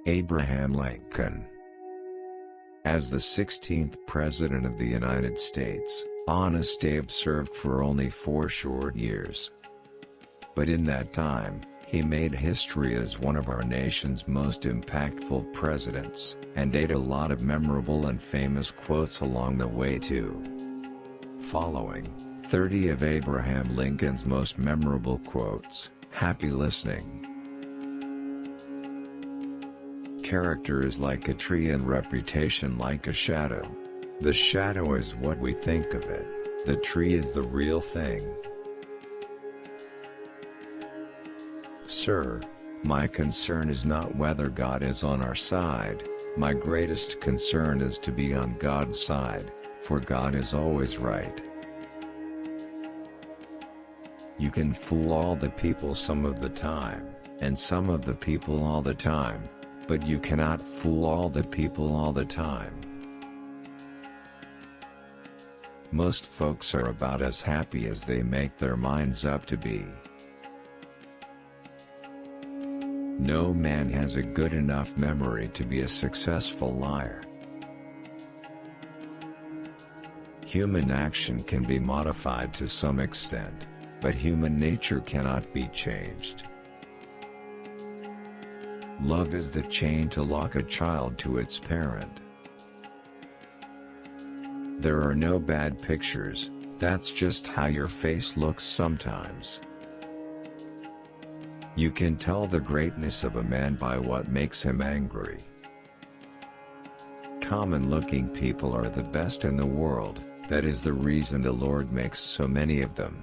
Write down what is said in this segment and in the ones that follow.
Abraham Lincoln. As the 16th President of the United States, Honest Abe served for only 4 short years. But in that time, he made history as one of our nation's most impactful presidents, and ate a lot of memorable and famous quotes along the way too. Following 30 of Abraham Lincoln's most memorable quotes. Happy listening. Character is like a tree and reputation like a shadow. The shadow is what we think of it. The tree is the real thing. Sir, my concern is not whether God is on our side. My greatest concern is to be on God's side, for God is always right. You can fool all the people some of the time, and some of the people all the time, but you cannot fool all the people all the time. Most folks are about as happy as they make their minds up to be. No man has a good enough memory to be a successful liar. Human action can be modified to some extent, but human nature cannot be changed. Love is the chain to lock a child to its parent. There are no bad pictures, that's just how your face looks sometimes. You can tell the greatness of a man by what makes him angry. Common-looking people are the best in the world, that is the reason the Lord makes so many of them.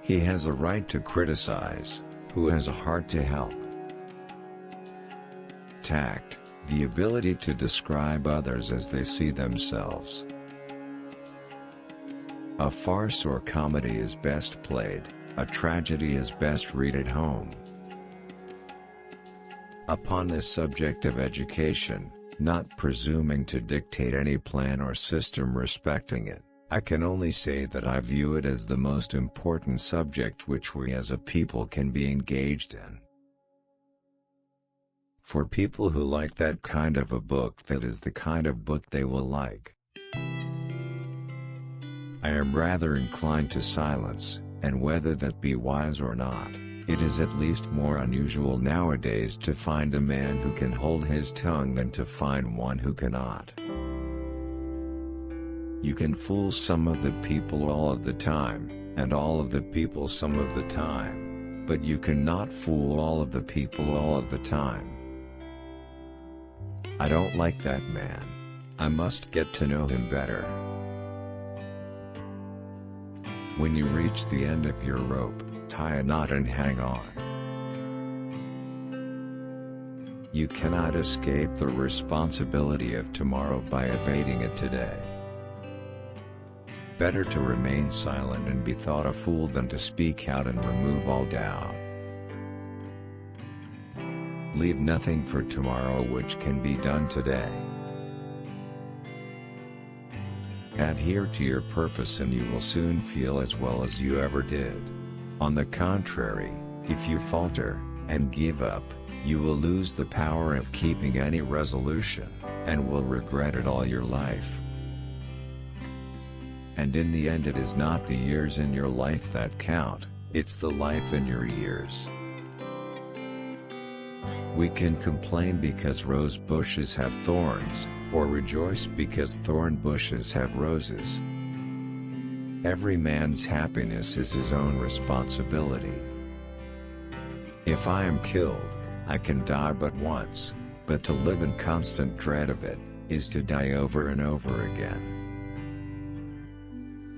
He has a right to criticize, who has a heart to help. Tact, the ability to describe others as they see themselves. A farce or comedy is best played, a tragedy is best read at home. Upon this subject of education, not presuming to dictate any plan or system respecting it, I can only say that I view it as the most important subject which we as a people can be engaged in. For people who like that kind of a book, that is the kind of book they will like. I am rather inclined to silence, and whether that be wise or not, it is at least more unusual nowadays to find a man who can hold his tongue than to find one who cannot. You can fool some of the people all of the time, and all of the people some of the time, but you cannot fool all of the people all of the time. I don't like that man. I must get to know him better. When you reach the end of your rope, tie a knot and hang on. You cannot escape the responsibility of tomorrow by evading it today. Better to remain silent and be thought a fool than to speak out and remove all doubt. Leave nothing for tomorrow which can be done today. Adhere to your purpose and you will soon feel as well as you ever did. On the contrary, if you falter, and give up, you will lose the power of keeping any resolution, and will regret it all your life. And in the end it is not the years in your life that count, it's the life in your years. We can complain because rose bushes have thorns, or rejoice because thorn bushes have roses. Every man's happiness is his own responsibility. If I am killed, I can die but once, but to live in constant dread of it, is to die over and over again.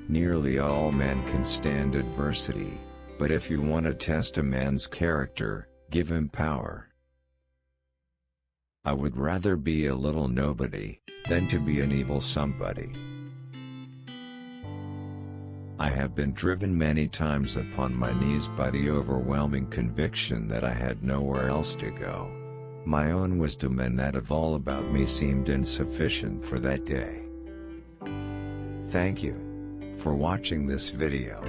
Nearly all men can stand adversity, but if you want to test a man's character, give him power. I would rather be a little nobody, than to be an evil somebody. I have been driven many times upon my knees by the overwhelming conviction that I had nowhere else to go. My own wisdom and that of all about me seemed insufficient for that day. Thank you for watching this video.